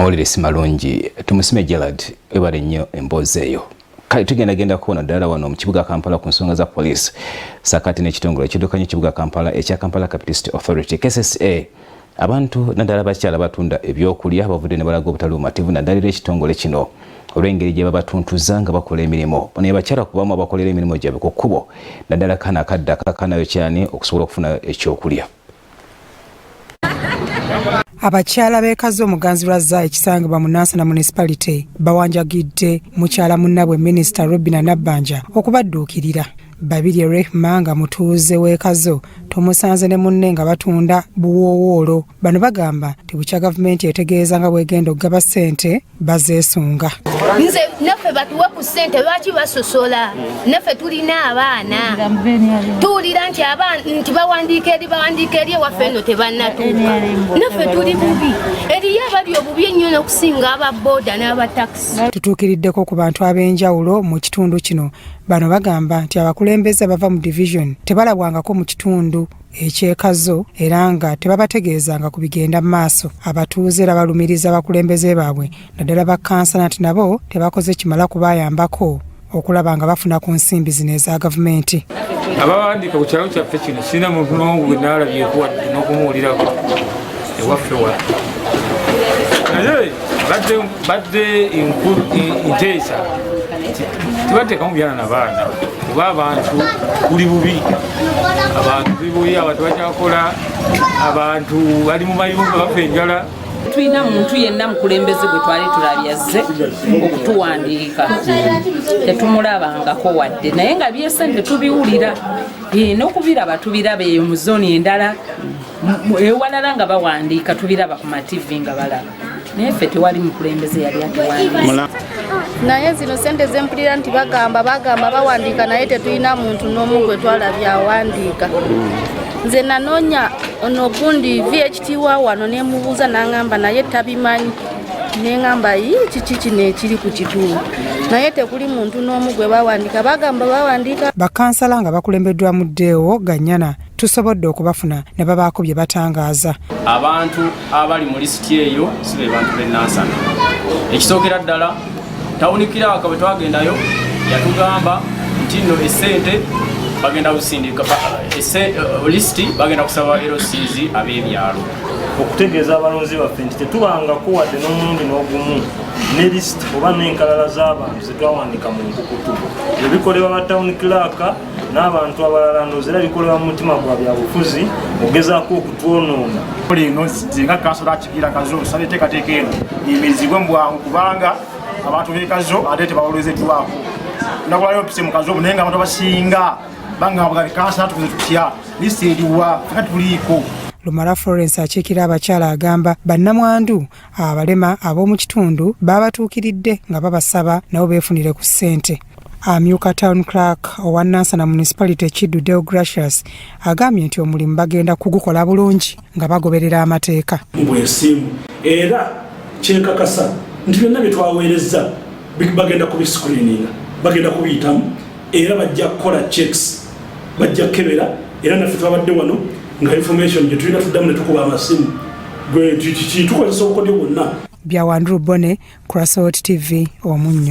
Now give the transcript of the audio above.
Awulire simalungi tumusime Gerald ebale nnyo emboozi eyo. Kale tugenda kuona ddala wano mu kibuga Kampala ku nsonga za police sakati n'ekitongole ekiddukanya kibuga Kampala ekya Kampala Capital City Authority KSSA abantu naddala bakyala batunda ebyokulya bavudde ne balaga obutali bumativu naddalira ekitongole kino olw'engeri gye babatuntuza nga bakola emirimu bano abakyala kubamu abakolera emirimu gyabwe ku kkubo naddala kana akadda akakanayo cyane okusobola okufuna ekyokulya. Abakyala b'ekazo omuganzirwazza ekisangibwa mu Nansana Municipality bawanjagidde mukyala munnabwe Minisita Robina Nabbanja okubadduukirira. Babirye Rehma nga mutuuze w'ekazo tumusanze ne munne nga batunda buwoowoolo. Bano bagamba tebukya gavumenti etegeeza nga bwegenda okugaba ssente bazeesunga. Nze naffe batuwe ku ssente lwaki basosola? Naffe tulina abaana. Tuwulira nti bawandiika eri ewaffe eno tebannatuuka. Naffe tuli bubi. Eriyo abali obubi ennyo n'okusinga aba booda n'aba takisi. Tutuukiriddeko ku bantu ab'enjawulo mu kitundu kino. Bano bagamba nti abakulembeze bava mu division tebalabwangako mu kitundu ekyekazo era nga tebabategeezanga ku bigenda mu maaso. Abatuuze era balumiriza abakulembeze baabwe naddala ba kansala nti nabo tebakoze kimala kubayambako okulaba nga bafuna ku nsimbi zino eza gavumenti. Abawandiika ku kyalo kyaffe kino sirina muntu n'omu gwe naalabyeku wadde n'okumuwulirako ewaffe wa naye badde nteesa tibateekamu byana na baana kuba abantu kuli bubi, abantu kuli bubi, abantu bakyakola, abantu bali mu mayumba bafa enjala. Tulina muntu yenna mukulembeze gwe twali tulabyazze okutuwandiika tetumulabangako wadde naye nga byesente tubiwulira n'okubiraba tubiraba eyo mu zooni endala ewalala nga bawandiika tubiraba ku mativi nga balaba naye ffe tewali mukulembeze yali atuwandiika. Naye zino ssente zempulira nti bagamba bawandiika naye tetulina muntu n'omu gwe twalabye awandiika. Nze nanoonya ono gundi VHT wa wano ne mubuuza n'angamba naye tabimanyi. Ne ngamba kiki kino ekiri ku kitundu. Naye tekuli muntu n'omu gwe bawandiika. Bagamba bawandiika. Bakansala nga bakulembeddwa mu Deo Ganyana tusobodde okubafuna ne babaako bye batangaaza. Abantu abali mu lisiti eyo si be bantu b'e Nansana. Ekisookera ddala tawunikira akabwe twagendayo yatugamba nti nno essente bagenda kusindika lisiti bagenda kusaba LCs ab'ebyalo okutegeeza abalonzi baffe nti tetubangako wadde n'omulundi n'ogumu ne lisiti oba n'enkalala z'abantu zetwawandiika mu nkukutu ebikolebwa ba town clerk n'abantu abalala ndowooza era bikolebwa mu mutima gwa byabufuzi ogezaako okutwonoona. Lino singa kansala akigira kazo osaba enteekateeka eno iyimirizibwe mu bwangu kubanga abantu b'ekazo ate tebawolozeddwako. Nakulayo mpise mu kazo naye nga abantu abasinga bangamba kansala tukuze tutya lisiti eriwa feka tuliiko. Lumala Florence akiikira abakyala agamba bannamwandu abalema ab'omu kitundu babatuukiridde nga babasaba nabo beefunire ku ssente. Amyuka Town Clerk owa Nansana Municipality Kiddu Deo Gracious agambye nti omulimu bagenda kugukola bulungi nga bagoberera amateeka. Mbwesimu era kyekakasa nti byonna bye twaweerezza bagenda kubiscreeninga bagenda kubiyitamu era bajja kukola checks bajja kebera era naffe twabadde wano nga information gye tulina tuddamu ne tukuba amasimu gwe tukozesa obukodyo bwonna. Byawandru Bone, Crossroads TV, Omunnyo.